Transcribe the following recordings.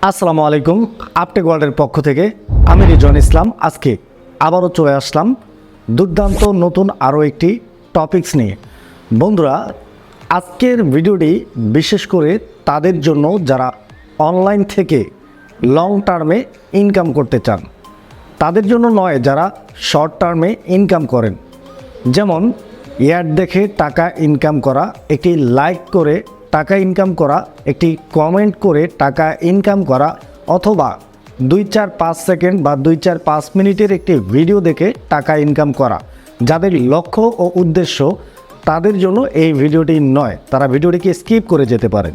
আসসালামু আলাইকুম। আপটেক ওয়ার্ল্ডের পক্ষ থেকে আমি রিজন ইসলাম আজকে আবারও চলে আসলাম দুর্দান্ত নতুন আরও একটি টপিকস নিয়ে। বন্ধুরা, আজকের ভিডিওটি বিশেষ করে তাদের জন্য যারা অনলাইন থেকে লং টার্মে ইনকাম করতে চান, তাদের জন্য নয় যারা শর্ট টার্মে ইনকাম করেন। যেমন অ্যাড দেখে টাকা ইনকাম করা, একটি লাইক করে টাকা ইনকাম করা, একটি কমেন্ট করে টাকা ইনকাম করা, অথবা 2-4-5 সেকেন্ড বা 2-4-5 মিনিটের একটি ভিডিও দেখে টাকা ইনকাম করা। যাদের লক্ষ্য ও উদ্দেশ্য, তাদের জন্য এই ভিডিওটি নয়, তারা ভিডিওটিকে স্কিপ করে যেতে পারেন।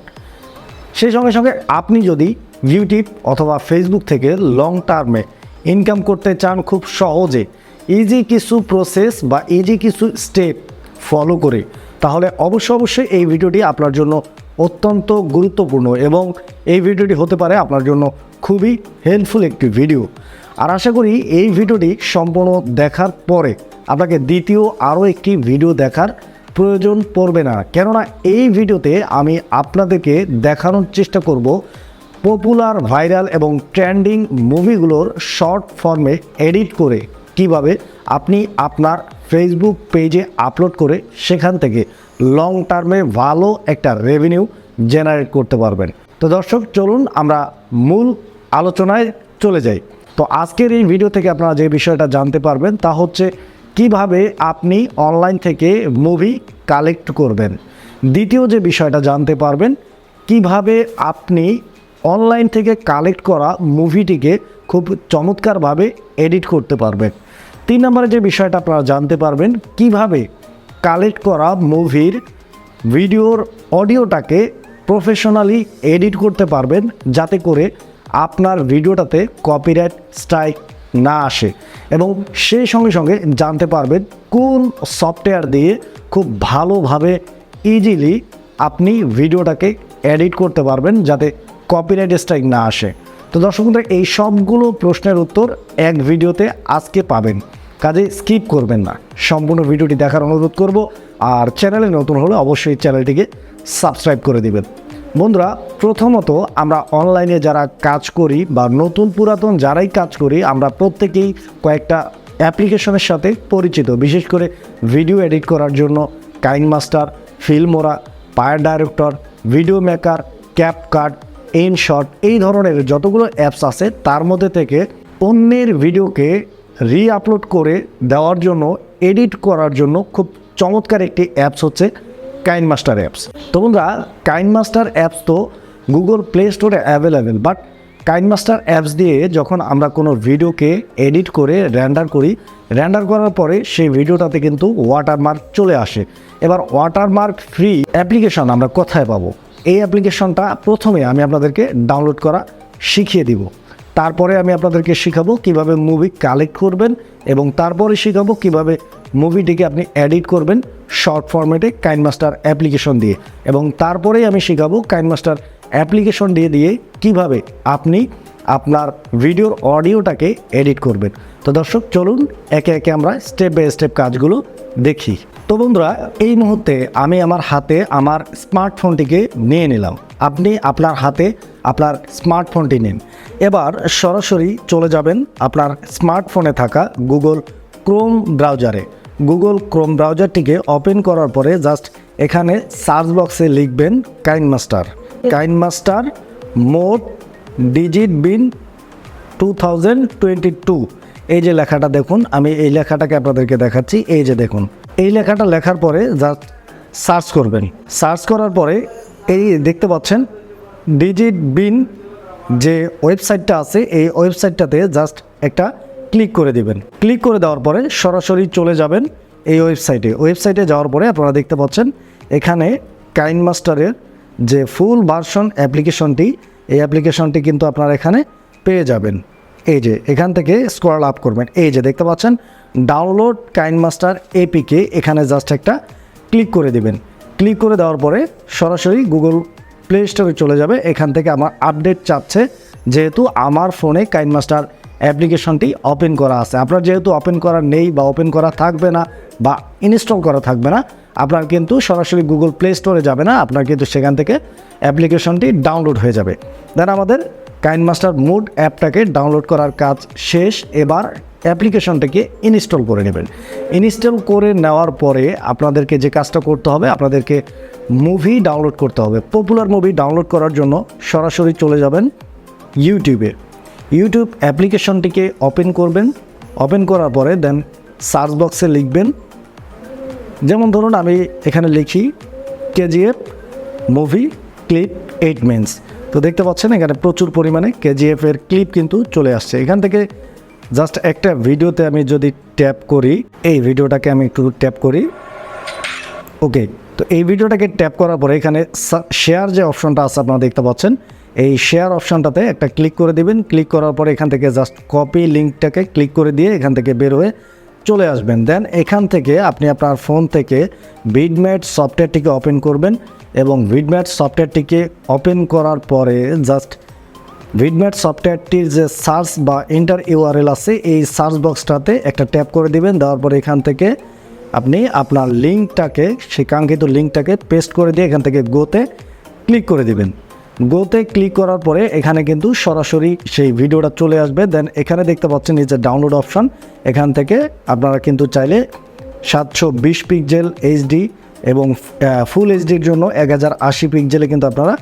সেই সঙ্গে সঙ্গে আপনি যদি ইউটিউব অথবা ফেসবুক থেকে লং টার্মে ইনকাম করতে চান খুব সহজে, ইজি কিছু প্রসেস বা ইজি কিছু স্টেপ ফলো করে, তাহলে অবশ্যই এই ভিডিওটি আপনার জন্য অত্যন্ত গুরুত্বপূর্ণ এবং এই ভিডিওটি হতে পারে আপনার জন্য খুবই হেল্পফুল একটি ভিডিও। আর আশা করি এই ভিডিওটি সম্পূর্ণ দেখার পরে আপনাকে দ্বিতীয় আরও একটি ভিডিও দেখার প্রয়োজন পড়বে না, কেননা এই ভিডিওতে আমি আপনাদেরকে দেখানোর চেষ্টা করব পপুলার, ভাইরাল এবং ট্রেন্ডিং মুভিগুলোর শর্ট ফর্মে এডিট করে কিভাবে আপনি আপনার ফেসবুক পেজে আপলোড করে সেখান থেকে লং টার্মে ভালো একটা রেভিনিউ জেনারেট করতে পারবেন। তো দর্শক, চলুন আমরা মূল আলোচনায় চলে যাই। তো আজকের এই ভিডিও থেকে আপনারা যে বিষয়টা জানতে পারবেন তা হচ্ছে কিভাবে আপনি অনলাইন থেকে মুভি কালেক্ট করবেন। দ্বিতীয় যে বিষয়টা জানতে পারবেন কিভাবে আপনি অনলাইন থেকে কালেক্ট করা মুভিটিকে খুব চমৎকারভাবে এডিট করতে পারবেন। 3 নম্বরে যে বিষয়টা আপনারা জানতে পারবেন কিভাবে কালেক্ট করা মুভির ভিডিওর অডিওটাকে প্রফেশনালি এডিট করতে পারবেন, যাতে করে আপনার ভিডিওটাতে কপিরাইট স্ট্রাইক না আসে। এবং সেই সঙ্গে সঙ্গে জানতে পারবেন কোন সফটওয়্যার দিয়ে খুব ভালোভাবে ইজিলি আপনি ভিডিওটাকে এডিট করতে পারবেন যাতে কপিরাইট স্ট্রাইক না আসে। তো দর্শক বন্ধুরা, এই সবগুলো প্রশ্নের উত্তর এক ভিডিওতে আজকে পাবেন, কাজে স্কিপ করবেন না, সম্পূর্ণ ভিডিওটি দেখার অনুরোধ করব। আর চ্যানেলে নতুন হলে অবশ্যই চ্যানেলটিকে সাবস্ক্রাইব করে দিবেন। বন্ধুরা, প্রথমত আমরা অনলাইনে যারা কাজ করি বা নতুন পুরাতন যারাই কাজ করি, আমরা প্রত্যেকেই কয়েকটা অ্যাপ্লিকেশনের সাথে পরিচিত। বিশেষ করে ভিডিও এডিট করার জন্য KineMaster, Filmora, PowerDirector, video maker, CapCut, InShot, এই ধরনের যতগুলো অ্যাপস আছে তার মধ্যে থেকে অন্যের ভিডিওকে আপলোড করে দেওয়ার জন্য, এডিট করার জন্য খুব চমৎকার একটি অ্যাপস হচ্ছে কাইনমাস্টার অ্যাপস। তো বন্ধুরা, কাইনমাস্টার অ্যাপস তো গুগল প্লে স্টোরে অ্যাভেলেবেল, বাট কাইনমাস্টার অ্যাপস দিয়ে যখন আমরা কোনো ভিডিওকে এডিট করে রেন্ডার করি, রেন্ডার করার পরে সেই ভিডিওটাতে কিন্তু ওয়াটারমার্ক চলে আসে। এবার ওয়াটারমার্ক ফ্রি অ্যাপ্লিকেশন আমরা কোথায় পাবো? এই অ্যাপ্লিকেশনটা প্রথমে আমি আপনাদেরকে ডাউনলোড করা শিখিয়ে দিব। তারপরে আমি আপনাদেরকে শেখাবো কিভাবে মুভি কালেক্ট করবেন এবং তারপরে শেখাবো কিভাবে মুভিটিকে আপনি এডিট করবেন শর্ট ফরম্যাটে কাইনমাস্টার অ্যাপ্লিকেশন দিয়ে, এবং তারপরেই আমি শেখাবো কাইনমাস্টার অ্যাপ্লিকেশন দিয়ে কিভাবে আপনি আপনার ভিডিওর অডিওটাকে এডিট করবেন। তো দর্শক, চলুন একে একে আমরা স্টেপ বাই স্টেপ কাজগুলো দেখি। তো বন্ধুরা, এই মুহূর্তে আমি আমার হাতে আমার স্মার্টফোনটিকে নিয়ে নিলাম। আপনি আপনার হাতে আপনার স্মার্টফোনটি নিন। এবার সরাসরি চলে যাবেন আপনার স্মার্টফোনে থাকা গুগল ক্রোম ব্রাউজারে। গুগল ক্রোম ব্রাউজারটিকে ওপেন করার পরে জাস্ট এখানে সার্চ বক্সে লিখবেন কাইনমাস্টার মোড ডিজিট বিন 2022। এই যে লেখাটা দেখুন, আমি এই লেখাটাকে আপনাদেরকে দেখাচ্ছি। এই যে দেখুন, এই লেখাটা লেখার পরে জাস্ট সার্চ করবেন। সার্চ করার পরে এই দেখতে পাচ্ছেন ডিজিট বিন যে ওয়েবসাইটটা আছে, এই ওয়েবসাইটটাতে জাস্ট একটা ক্লিক করে দিবেন। ক্লিক করে দেওয়ার পরে সরাসরি চলে যাবেন এই ওয়েবসাইটে যাওয়ার পরে আপনারা দেখতে পাচ্ছেন এখানে কাইনমাস্টারের যে ফুল ভার্সন অ্যাপ্লিকেশনটি, এই অ্যাপ্লিকেশনটি কিন্তু আপনারা এখানে পেয়ে যাবেন। এই যে এখান থেকে স্ক্রল আপ করবেন, এই যে দেখতে পাচ্ছেন ডাউনলোড কাইনমাস্টার এপিকে, এখানে জাস্ট একটা ক্লিক করে দিবেন। ক্লিক করে দেওয়ার পরে সরাসরি গুগল প্লে স্টোরে চলে যাবে। এখান থেকে আমার আপডেট চাচ্ছে, যেহেতু আমার ফোনে কাইনমাস্টার অ্যাপ্লিকেশনটি ওপেন করা আছে। আপনার যেহেতু ওপেন করা নেই বা ওপেন করা থাকবে না বা ইনস্টল করা থাকবে না, আপনার কিন্তু সরাসরি গুগল প্লে স্টোরে যাবে না, আপনার কিন্তু সেখান থেকে অ্যাপ্লিকেশনটি ডাউনলোড হয়ে যাবে। দেন আমাদের কাইনমাস্টার মুড অ্যাপটাকে ডাউনলোড করার কাজ শেষ। এবার অ্যাপ্লিকেশনটাকে ইনস্টল করে নেবেন। ইনস্টল করে নেওয়ার পরে আপনাদেরকে যে কাজটা করতে হবে, আপনাদেরকে মুভি ডাউনলোড করতে হবে। পপুলার মুভি ডাউনলোড করার জন্য সরাসরি চলে যাবেন ইউটিউবে। ইউটিউব অ্যাপ্লিকেশনটিকে ওপেন করবেন। ওপেন করার পরে দেন সার্চ বক্সে লিখবেন, যেমন ধরুন আমি এখানে লিখি কেজিএফ মুভি ক্লিপ 8 মিনিটস। তো দেখতে পাচ্ছেন এখানে প্রচুর পরিমাণে কেজিএফের ক্লিপ কিন্তু চলে আসছে। এখান থেকে জাস্ট একটা ভিডিওতে আমি যদি ট্যাপ করি, এই ভিডিওটাকে আমি একটু ট্যাপ করি, ওকে। তো এই ভিডিওটাকে ট্যাপ করার পরে এখানে শেয়ার যে অপশনটা আছে আপনারা দেখতে পাচ্ছেন, এই শেয়ার অপশনটাতে একটা ক্লিক করে দিবেন। ক্লিক করার পরে এখান থেকে জাস্ট কপি লিঙ্কটাকে ক্লিক করে দিয়ে এখান থেকে বের হয়ে চলে আসবেন। দেন এখান থেকে আপনি আপনার ফোন থেকে ভিডম্যাট সফটওয়্যারটিকে ওপেন করবেন এবং ভিডম্যাট সফটওয়্যারটিকে ওপেন করার পরে জাস্ট ভিডম্যাট সফটওয়্যারটির যে সার্চ বা এন্টার ইউআরএল আছে এই সার্চ বক্সটাতে একটা ট্যাপ করে দিবেন। দেওয়ার পরে এখান থেকে আপনি আপনার লিঙ্কটাকে, সেই কাঙ্ক্ষিত লিঙ্কটাকে পেস্ট করে দিয়ে এখান থেকে গোতে ক্লিক করে দিবেন। গোতে ক্লিক করার পরে এখানে কিন্তু সরাসরি সেই ভিডিওটা চলে আসবে। দেন এখানে দেখতে পাচ্ছেন এই যে ডাউনলোড অপশন, এখান থেকে আপনারা কিন্তু চাইলে 720 পিক্সেল এইচডি এবং ফুল এইচডির জন্য 1080 পিক্সেলে কিন্তু আপনারা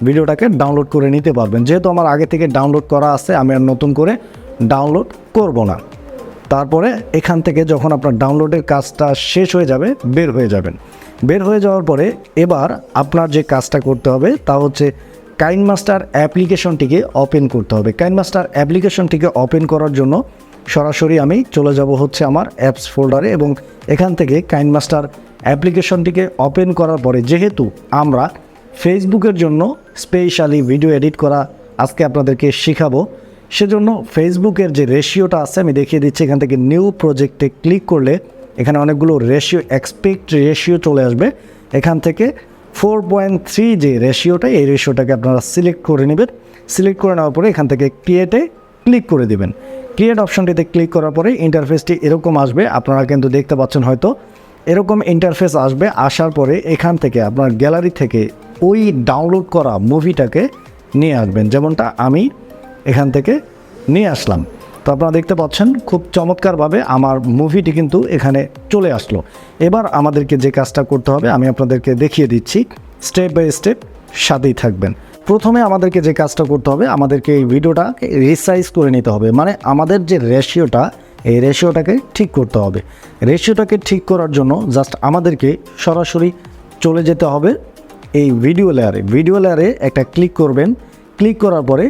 ভিডিওটাকে ডাউনলোড করে নিতে পারবেন। যেহেতু আমার আগে থেকে ডাউনলোড করা আছে, আমি আর নতুন করে ডাউনলোড করব না। তারপরে এখান থেকে যখন আপনার ডাউনলোডের কাজটা শেষ হয়ে যাবে বের হয়ে যাবেন। বের হয়ে যাওয়ার পরে এবার আপনার যে কাজটা করতে হবে তা হচ্ছে কাইনমাস্টার অ্যাপ্লিকেশনটিকে ওপেন করতে হবে। কাইনমাস্টার অ্যাপ্লিকেশনটিকে ওপেন করার জন্য সরাসরি আমি চলে যাব হচ্ছে আমার অ্যাপস ফোল্ডারে এবং এখান থেকে কাইনমাস্টার অ্যাপ্লিকেশনটিকে ওপেন করার পরে, যেহেতু আমরা ফেসবুকের জন্য স্পেশালি ভিডিও এডিট করা আজকে আপনাদেরকে শেখাবো, সেজন্য ফেসবুকের যে রেশিওটা আছে আমি দেখিয়ে দিচ্ছি। এখান থেকে নিউ প্রজেক্টে ক্লিক করলে এখানে অনেকগুলো রেশিও, এক্সপেক্ট রেশিও চলে আসবে। এখান থেকে 4.3 যে রেশিওটা, এই রেশিওটাকে আপনারা সিলেক্ট করে নেবেন। সিলেক্ট করে নেওয়ার পরে এখান থেকে ক্রিয়েটে ক্লিক করে দেবেন। ক্রিয়েট অপশনটিতে ক্লিক করার পরে ইন্টারফেসটি এরকম আসবে। আপনারা কিন্তু দেখতে পাচ্ছেন হয়তো এরকম ইন্টারফেস আসবে। আসার পরে এখান থেকে আপনার গ্যালারি থেকে ওই ডাউনলোড করা মুভিটাকে নিয়ে আসবেন, যেমনটা আমি এখান থেকে নিয়ে আসলাম। তো আপনারা দেখতে পাচ্ছেন খুব চমৎকারভাবে আমার মুভিটি কিন্তু এখানে চলে আসলো। এবার আমাদেরকে যে কাজটা করতে হবে আমি আপনাদেরকে দেখিয়ে দিচ্ছি, স্টেপ বাই স্টেপ সাথেই থাকবেন। প্রথমে আমাদেরকে যে কাজটা করতে হবে, আমাদেরকে এই ভিডিওটা রিসাইজ করে নিতে হবে, মানে আমাদের যে রেশিওটা, এই রেশিওটাকে ঠিক করতে হবে। রেশিওটাকে ঠিক করার জন্য জাস্ট আমাদেরকে সরাসরি চলে যেতে হবে এই ভিডিও লেয়ারে। ভিডিও লেয়ারে একটা ক্লিক করবেন। ক্লিক করার পরে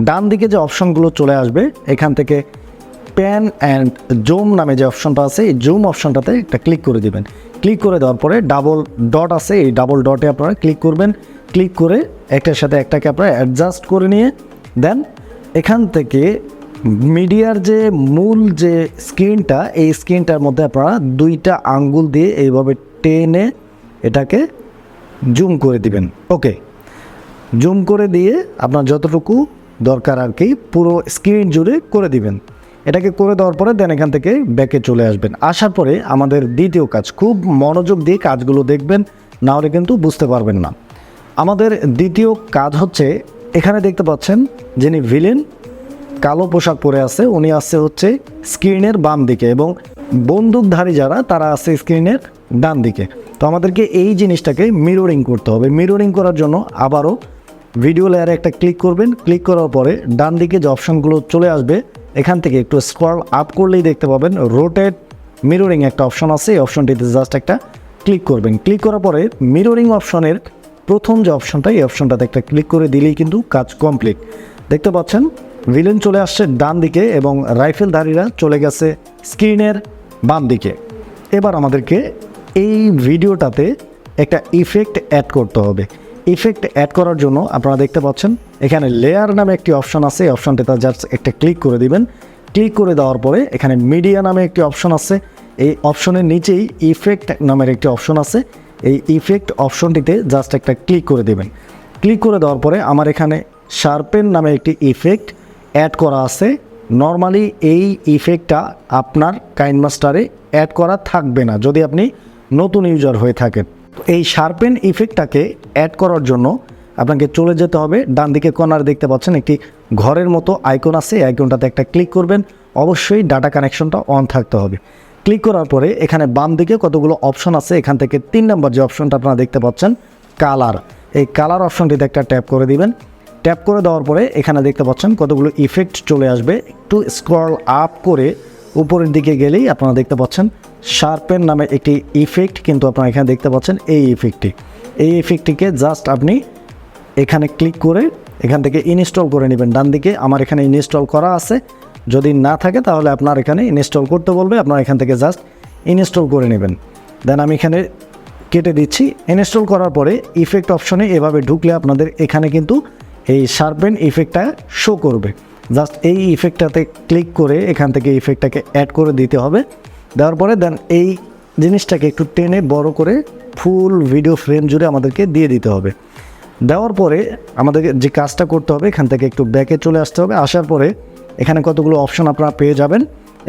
ডান দিকে যে অপশনগুলো চলে আসবে, এখান থেকে প্যান অ্যান্ড জুম নামে যে অপশনটা আছে, এই জুম অপশনটাতে একটা ক্লিক করে দিবেন। ক্লিক করে দেওয়ার পরে ডাবল ডট আছে, এই ডাবল ডটে আপনারা ক্লিক করবেন। ক্লিক করে একটার সাথে একটাকে আপনারা অ্যাডজাস্ট করে নিয়ে দেন এখান থেকে মিডিয়ার যে মূল যে স্ক্রিনটা, এই স্ক্রিনটার মধ্যে আপনারা 2টা আঙ্গুল দিয়ে এইভাবে টেনে এটাকে জুম করে দিবেন। ওকে, জুম করে দিয়ে আপনার যতটুকু দরকার আর কি পুরো স্ক্রিন জুড়ে করে দিবেন। এটাকে করে দেওয়ার পরে দেন এখান থেকে ব্যাকে চলে আসবেন। আসার পরে আমাদের দ্বিতীয় কাজ, খুব মনোযোগ দিয়ে কাজগুলো দেখবেন, না হলে কিন্তু বুঝতে পারবেন না। আমাদের দ্বিতীয় কাজ হচ্ছে, এখানে দেখতে পাচ্ছেন যিনি ভিলেন কালো পোশাক পরে আছে, উনি আছে হচ্ছে স্ক্রিনের বাম দিকে এবং বন্দুকধারী যারা তারা আছে স্ক্রিনের ডান দিকে। তো আমাদেরকে এই জিনিসটাকে মিররিং করতে হবে। মিররিং করার জন্য আবারও ভিডিও লেয়ারে একটা ক্লিক করবেন। ক্লিক করার পরে ডান দিকে যে অপশনগুলো চলে আসবে, এখান থেকে একটু স্ক্রল আপ করলেই দেখতে পাবেন রোটেট মিররিং একটা অপশন আছে। এই অপশনটিতে জাস্ট একটা ক্লিক করবেন। ক্লিক করার পরে মিররিং অপশনের প্রথম যে অপশনটা, এই অপশনটাতে একটা ক্লিক করে দিলেই কিন্তু কাজ কমপ্লিট। দেখতে পাচ্ছেন ভিলেন চলে আসছে ডান দিকে এবং রাইফেলধারীরা চলে গেছে স্ক্রিনের বাম দিকে। এবার আমাদেরকে এই ভিডিওটাতে একটা ইফেক্ট অ্যাড করতে হবে। ইফেক্ট অ্যাড করার জন্য আপনারা দেখতে পাচ্ছেন এখানে লেয়ার নামে একটি অপশন আছে, এই অপশনটাতে জাস্ট একটা ক্লিক করে দিবেন। ক্লিক করে দেওয়ার পরে এখানে মিডিয়া নামে একটি অপশন আছে, এই অপশনের নিচেই ইফেক্ট নামের একটি অপশন আছে। এই ইফেক্ট অপশনটিতে জাস্ট একটা ক্লিক করে দেবেন। ক্লিক করে দেওয়ার পরে আমার এখানে শার্পেন নামে একটি ইফেক্ট অ্যাড করা আছে। নর্মালি এই ইফেক্টটা আপনার কাইনমাস্টারে অ্যাড করা থাকবে না যদি আপনি নতুন ইউজার হয়ে থাকেন। এই শার্পেন ইফেক্টটাকে অ্যাড করার জন্য আপনাকে চলে যেতে হবে ডান দিকে কর্নারে দেখতে পাচ্ছেন একটি ঘরের মতো আইকন আছে, এই আইকনটাতে একটা ক্লিক করবেন। অবশ্যই ডাটা কানেকশনটা অন থাকতে হবে। ক্লিক করার পরে এখানে বাম দিকে কতগুলো অপশন আছে, এখান থেকে 3 নম্বর যে অপশনটা আপনারা দেখতে পাচ্ছেন কালার, এই কালার অপশনটিতে একটা ট্যাপ করে দিবেন। ট্যাপ করে দেওয়ার পরে এখানে দেখতে পাচ্ছেন কতগুলো ইফেক্ট চলে আসবে। একটু স্ক্রল আপ করে উপরের দিকে গেলেই আপনারা দেখতে পাচ্ছেন শার্পেন নামে একটি ইফেক্ট, কিন্তু আপনারা এখানে দেখতে পাচ্ছেন এই ইফেক্টটিকে জাস্ট আপনি এখানে ক্লিক করে এখান থেকে ইনস্টল করে নেবেন। ডান দিকে আমার এখানে ইনস্টল করা আছে, যদি না থাকে তাহলে আপনার এখানে ইনস্টল করতে বলবে, আপনার এখান থেকে জাস্ট ইনস্টল করে নেবেন। দেন আমি এখানে কেটে দিচ্ছি। ইনস্টল করার পরে ইফেক্ট অপশনে এভাবে ঢুকলে আপনাদের এখানে কিন্তু এই শার্পেন ইফেক্টটা শো করবে। জাস্ট এই ইফেক্টটাতে ক্লিক করে এখান থেকে ইফেক্টটাকে অ্যাড করে দিতে হবে। দেওয়ার পরে দেন এই জিনিসটাকে একটু টেনে বড় করে ফুল ভিডিও ফ্রেম জুড়ে আমাদেরকে দিয়ে দিতে হবে। দেওয়ার পরে আমাদেরকে যে কাজটা করতে হবে, এখান থেকে একটু ব্যাকে চলে আসতে হবে। আসার পরে এখানে কতগুলো অপশন আপনারা পেয়ে যাবেন।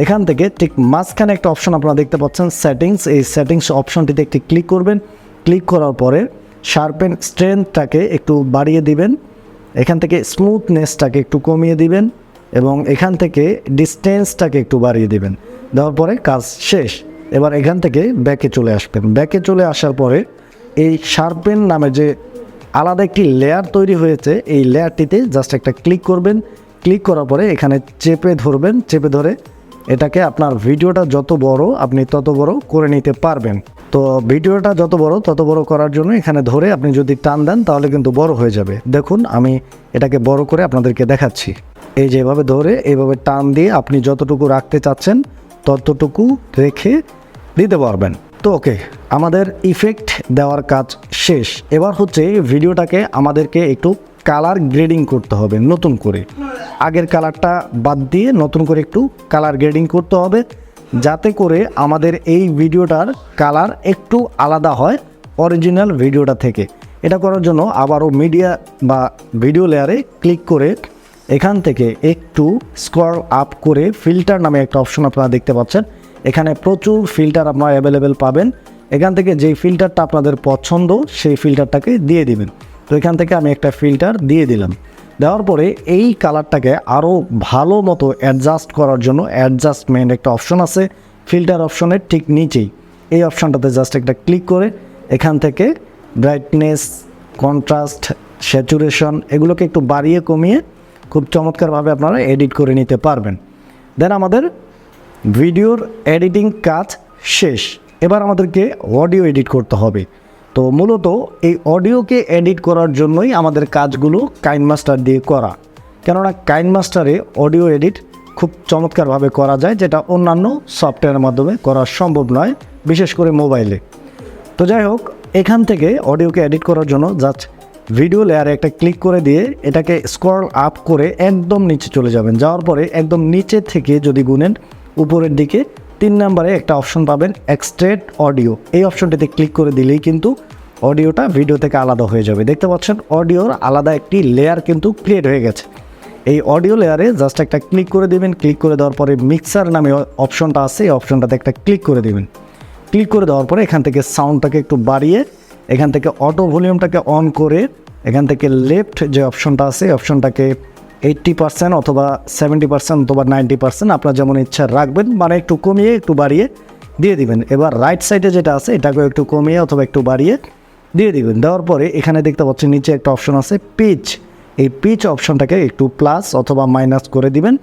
এখান থেকে ঠিক মাঝখানে একটা অপশন আপনারা দেখতে পাচ্ছেন সেটিংস, এই সেটিংস অপশনটিতে একটি ক্লিক করবেন। ক্লিক করার পরে শার্পেন স্ট্রেংথটাকে একটু বাড়িয়ে দিবেন, এখান থেকে স্মুথনেসটাকে একটু কমিয়ে দিবেন এবং এখান থেকে ডিস্টেন্সটাকে একটু বাড়িয়ে দিবেন। দেওয়ার পরে কাজ শেষ। এবার এখান থেকে ব্যাকে চলে আসবেন। ব্যাকে চলে আসার পরে এই শার্পেন নামে যে আলাদা একটি লেয়ার তৈরি হয়েছে, এই লেয়ারটিতে জাস্ট একটা ক্লিক করবেন। ক্লিক করার পরে এখানে চেপে ধরবেন, চেপে ধরে এটাকে আপনার ভিডিওটা যত বড় আপনি তত বড় করে নিতে পারবেন। তো ভিডিওটা যত বড় তত বড় করার জন্য এখানে ধরে আপনি যদি টান দেন তাহলে কিন্তু বড় হয়ে যাবে। দেখুন আমি এটাকে বড় করে আপনাদেরকে দেখাচ্ছি। এই যে এভাবে ধরে এইভাবে টান দিয়ে আপনি যতটুকু রাখতে চাচ্ছেন ততটুকু রেখে দিতে পারবেন। তো ওকে, আমাদের ইফেক্ট দেওয়ার কাজ শেষ। এবার হচ্ছে ভিডিওটাকে আমাদেরকে একটু কালার গ্রেডিং করতে হবে নতুন করে। আগের কালারটা বাদ দিয়ে নতুন করে একটু কালার গ্রেডিং করতে হবে, যাতে করে আমাদের এই ভিডিওটার কালার একটু আলাদা হয় অরিজিনাল ভিডিওটা থেকে। এটা করার জন্য আবারও মিডিয়া বা ভিডিও লেয়ারে ক্লিক করে এখান থেকে একটু স্ক্রল আপ করে ফিল্টার নামে একটা অপশন আপনারা দেখতে পাচ্ছেন। এখানে প্রচুর ফিল্টার আপনারা অ্যাভেলেবেল পাবেন। এখান থেকে যেই ফিল্টারটা আপনাদের পছন্দ সেই ফিল্টারটাকে দিয়ে দিবেন। তো এখান থেকে আমি একটা ফিল্টার দিয়ে দিলাম। দেওয়ার পরে এই কালারটাকে আরও ভালো মতো অ্যাডজাস্ট করার জন্য অ্যাডজাস্টমেন্ট একটা অপশন আছে ফিল্টার অপশনের ঠিক নিচেই। এই অপশনটাতে জাস্ট একটা ক্লিক করে এখান থেকে ব্রাইটনেস, কন্ট্রাস্ট, স্যাচুরেশন এগুলোকে একটু বাড়িয়ে কমিয়ে খুব চমৎকারভাবে আপনারা এডিট করে নিতে পারবেন। দেন আমাদের ভিডিওর এডিটিং কাজ শেষ। এবার আমাদেরকে অডিও এডিট করতে হবে। তো মূলত এই অডিওকে এডিট করার জন্যই আমাদের কাজগুলো কাইনমাস্টার দিয়ে করা, কেননা কাইনমাস্টারে অডিও এডিট খুব চমৎকারভাবে করা যায়, যেটা অন্যান্য সফটওয়্যারের মাধ্যমে করা সম্ভব নয়, বিশেষ করে মোবাইলে। তো যাই হোক, এখান থেকে অডিওকে এডিট করার জন্য জাস্ট ভিডিও লেয়ারে একটা ক্লিক করে দিয়ে এটাকে স্ক্রল আপ করে একদম নিচে চলে যাবেন। যাওয়ার পরে একদম নিচে থেকে যদি গুনেন উপরের দিকে 3 নম্বরে একটা অপশন পাবেন এক্সট্রেট অডিও। এই অপশনটিতে ক্লিক করে দিলেই কিন্তু অডিওটা ভিডিও থেকে আলাদা হয়ে যাবে। দেখতে পাচ্ছেন অডিওর আলাদা একটি লেয়ার কিন্তু ক্রিয়েট হয়ে গেছে। এই অডিও লেয়ারে জাস্ট একটা ক্লিক করে দেবেন। ক্লিক করে দেওয়ার পরে মিক্সার নামে অপশনটা আছে, এই অপশনটাতে একটা ক্লিক করে দেবেন। ক্লিক করে দেওয়ার পরে এখান থেকে সাউন্ডটাকে একটু বাড়িয়ে এখান থেকে অটো ভলিউমটাকে অন করে এখান থেকে লেফট যে অপশনটা আছে এই অপশনটাকে 80% অথবা 70% অথবা 90% আপনার যেমন ইচ্ছা রাখবেন, মানে একটু কমিয়ে একটু বাড়িয়ে দিয়ে দিবেন। এবার রাইট সাইডে যেটা আছে এটাকেও একটু কমিয়ে অথবা একটু বাড়িয়ে দিয়ে দিবেন। দেওয়ার পরে এখানে দেখতে পাচ্ছেন নিচে একটা অপশন আছে পিচ, এই পিচ অপশনটাকে একটু প্লাস অথবা মাইনাস করে দিবেন।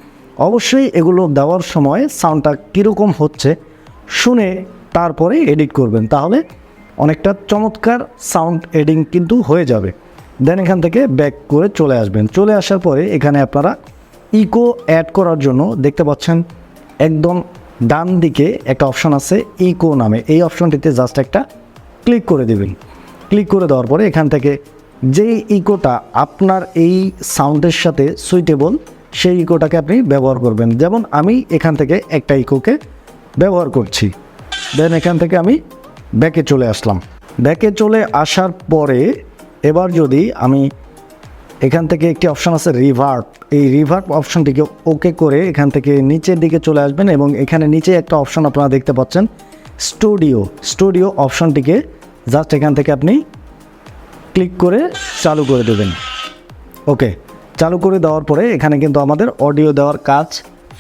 অবশ্যই এগুলো দেওয়ার সময় সাউন্ডটা কীরকম হচ্ছে শুনে তারপরে এডিট করবেন, তাহলে অনেকটা চমৎকার সাউন্ড এডিটিং কিন্তু হয়ে যাবে। দেন এখান থেকে ব্যাক করে চলে আসবেন। চলে আসার পরে এখানে আপনারা ইকো অ্যাড করার জন্য দেখতে পাচ্ছেন একদম ডান দিকে একটা অপশন আছে ইকো নামে, এই অপশনটিতে জাস্ট একটা ক্লিক করে দেবেন। ক্লিক করে দেওয়ার পরে এখান থেকে যেই ইকোটা আপনার এই সাউন্ডের সাথে সুইটেবল সেই ইকোটাকে আপনি ব্যবহার করবেন। যেমন আমি এখান থেকে একটা ইকোকে ব্যবহার করছি। দেন এখান থেকে আমি ব্যাকে চলে আসলাম। ব্যাকে চলে আসার পরে এবার যদি আমি এখান থেকে একটি অপশান আছে রিভার্ব, এই রিভার্ব অপশনটিকে ওকে করে এখান থেকে নিচের দিকে চলে আসবেন এবং এখানে নিচে একটা অপশন আপনারা দেখতে পাচ্ছেন স্টুডিও অপশনটিকে জাস্ট এখান থেকে আপনি ক্লিক করে চালু করে দেবেন। ওকে, চালু করে দেওয়ার পরে এখানে কিন্তু আমাদের অডিও দেওয়ার কাজ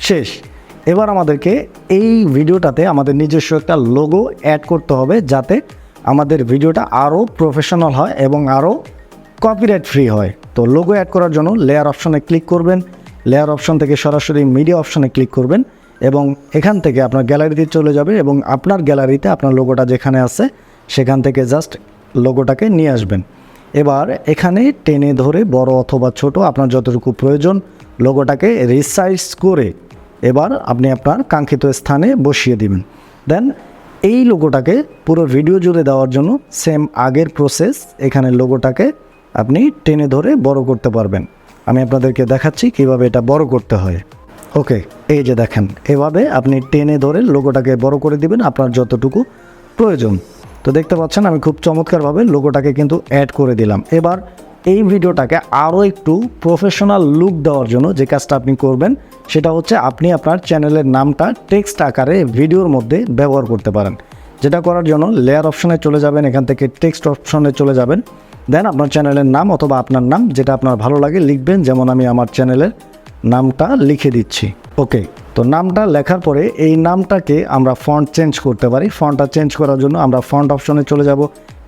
শেষ। এবার আমাদেরকে এই ভিডিওটাতে আমাদের নিজস্ব একটা লোগো অ্যাড করতে হবে, যাতে আমাদের ভিডিওটা আরও প্রফেশনাল হয় এবং আরও কপিরাইট ফ্রি হয়। তো লোগো অ্যাড করার জন্য লেয়ার অপশনে ক্লিক করবেন, লেয়ার অপশন থেকে সরাসরি মিডিয়া অপশনে ক্লিক করবেন এবং এখান থেকে আপনার গ্যালারিতে চলে যাবে এবং আপনার গ্যালারিতে আপনার লোগোটা যেখানে আছে সেখান থেকে জাস্ট লোগোটাকে নিয়ে আসবেন। এবার এখানে টেনে ধরে বড় অথবা ছোট আপনার যতটুকু প্রয়োজন লোগোটাকে রিসাইজ করে এবার আপনি আপনার কাঙ্ক্ষিত স্থানে বসিয়ে দিবেন। দেন এই লোগোটাকে পুরো ভিডিও জুড়ে দেওয়ার জন্য সেম আগের প্রসেস, এখানে লোগোটাকে আপনি টেনে ধরে বড় করতে পারবেন। আমি আপনাদেরকে দেখাচ্ছি কিভাবে এটা বড় করতে হয়। ওকে, এই যে দেখেন, এভাবে আপনি টেনে ধরে লোগোটাকে বড় করে দিবেন আপনার যতটুকু প্রয়োজন। তো দেখতে পাচ্ছেন আমি খুব চমৎকারভাবে লোগোটাকে কিন্তু অ্যাড করে দিলাম। এবার এই ভিডিওটাকে আরও একটু প্রফেশনাল লুক দেওয়ার জন্য যে কাজটা আপনি করবেন সেটা হচ্ছে আপনি আপনার চ্যানেলের নামটা টেক্সট আকারে ভিডিওর মধ্যে ব্যবহার করতে পারেন। যেটা করার জন্য লেয়ার অপশনে চলে যাবেন, এখান থেকে টেক্সট অপশনে চলে যাবেন, দেন আপনার চ্যানেলের নাম অথবা আপনার নাম যেটা আপনার ভালো লাগে লিখবেন। যেমন আমি আমার চ্যানেলের নামটা লিখে দিচ্ছি। ওকে, তো নামটা লেখার পরে এই নামটাকে আমরা ফন্ট চেঞ্জ করতে পারি। ফন্টটা চেঞ্জ করার জন্য আমরা ফন্ট অপশনে চলে যাব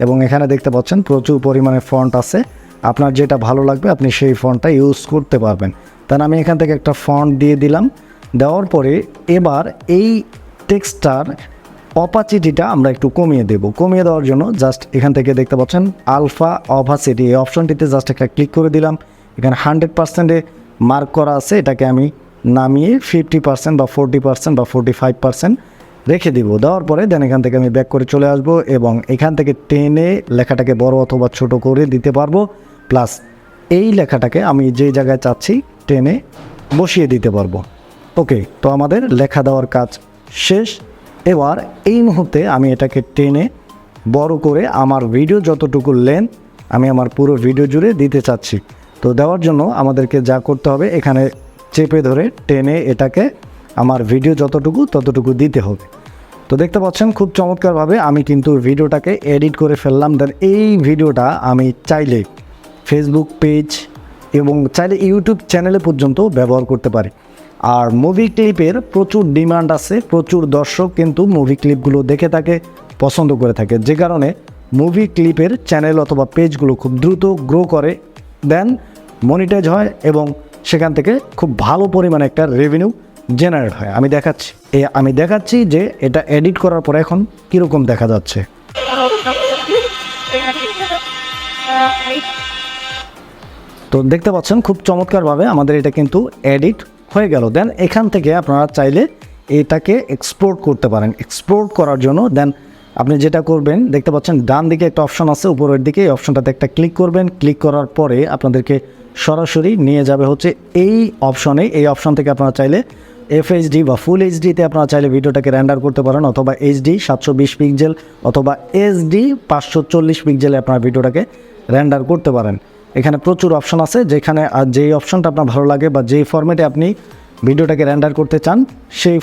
এবং এখানে দেখতে পাচ্ছেন প্রচুর পরিমাণে ফন্ট আছে। আপনার যেটা ভালো লাগবে আপনি সেই ফন্টটা ইউজ করতে পারবেন। তাই আমি এখান থেকে একটা ফন্ট দিয়ে দিলাম। দেওয়ার পরে এবার এই টেক্সটটার অপাসিটিটা আমরা একটু কমিয়ে দেব। কমিয়ে দেওয়ার জন্য জাস্ট এখান থেকে দেখতে পাচ্ছেন আলফা অপাসিটি, এই অপশনটিতে জাস্ট একটা ক্লিক করে দিলাম। এখানে 100%-এ মার্ক করা আছে, এটাকে আমি নামিয়ে 50% বা 40% বা 45% রেখে দিব। দেওয়ার পরে দেন এখান থেকে আমি ব্যাক করে চলে আসব এবং এখান থেকে টেনে লেখাটাকে বড় অথবা ছোট করে দিতে পারবো। প্লাস এই লেখাটাকে আমি যে জায়গায় চাচ্ছি টেনে বসিয়ে দিতে পারবো। ওকে, তো আমাদের লেখা দেওয়ার কাজ শেষ। এবার এই মুহূর্তে আমি এটাকে টেনে বড় করে আমার ভিডিও যতটুকু লেন্থ আমি আমার পুরো ভিডিও জুড়ে দিতে চাচ্ছি। তো দেওয়ার জন্য আমাদেরকে যা করতে হবে এখানে চেপে ধরে টেনে এটাকে আমার ভিডিও ততটুকু দিতে হবে। তো দেখতে পাচ্ছেন খুব চমৎকারভাবে আমি কিন্তু ভিডিওটাকে এডিট করে ফেললাম। দেন এই ভিডিওটা আমি চাইলে ফেসবুক পেজ এবং চাইলে ইউটিউব চ্যানেলে পর্যন্ত ব্যবহার করতে পারি। আর মুভি ক্লিপের প্রচুর ডিমান্ড আছে, প্রচুর দর্শক কিন্তু মুভি ক্লিপগুলো দেখে থাকে, পছন্দ করে থাকে, যে কারণে মুভি ক্লিপের চ্যানেল অথবা পেজগুলো খুব দ্রুত গ্রো করে, দেন মনিটাইজ হয় এবং সেখান থেকে খুব ভালো পরিমাণে একটা রেভিনিউ জেনারেট হয়। আমি দেখাচ্ছি যে এটা এডিট করার পরে এখন কীরকম দেখা যাচ্ছে। তো দেখতে পাচ্ছেন খুব চমৎকারভাবে আমাদের এটা কিন্তু এডিট হয়ে গেল। দেন এখান থেকে আপনারা চাইলে এটাকে এক্সপোর্ট করতে পারেন। এক্সপোর্ট করার জন্য দেন আপনি যেটা করবেন দেখতে পাচ্ছেন ডান দিকে একটা অপশন আছে উপরের দিকে, এই অপশনটাতে একটা ক্লিক করবেন। ক্লিক করার পরে আপনাদেরকে সরাসরি নিয়ে যাবে হচ্ছে এই অপশনে। এই অপশন থেকে আপনারা চাইলে FHD বা ফুল এইচডিতে আপনারা চাইলে ভিডিওটাকে রেন্ডার করতে পারেন, অথবা HD 720 পিক্সেল অথবা SD 540 পিক্সেলে আপনারা ভিডিওটাকে রেন্ডার করতে পারেন। এখানে প্রচুর অপশন আছে, যেখানে যেই অপশনটা আপনার ভালো লাগে বা যেই ফরম্যাটে আপনি ভিডিওটাকে রেন্ডার করতে চান সেই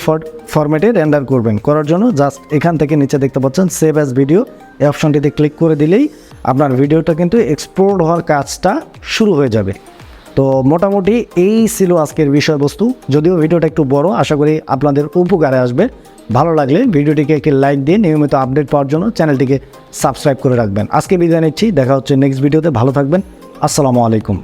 ফরম্যাটে রেন্ডার করবেন। করার জন্য জাস্ট এখান থেকে নিচে দেখতে পাচ্ছেন সেভ অ্যাজ ভিডিও, এই অপশনটিতে ক্লিক করে দিলেই আপনার ভিডিওটা কিন্তু এক্সপোর্ট হওয়ার কাজটা শুরু হয়ে যাবে। তো মোটামুটি এই ছিল আজকের বিষয়বস্তু। যদিও ভিডিওটা একটু বড়, আশা করি আপনাদের উপকারে আসবে। ভালো লাগলে ভিডিওটিকে একটি লাইক দিয়ে নিয়মিত আপডেট পাওয়ার জন্য চ্যানেলটিকে সাবস্ক্রাইব করে রাখবেন। আজকে বিদায় নিচ্ছি, দেখা হচ্ছে নেক্সট ভিডিওতে। ভালো থাকবেন, আসসালামু আলাইকুম।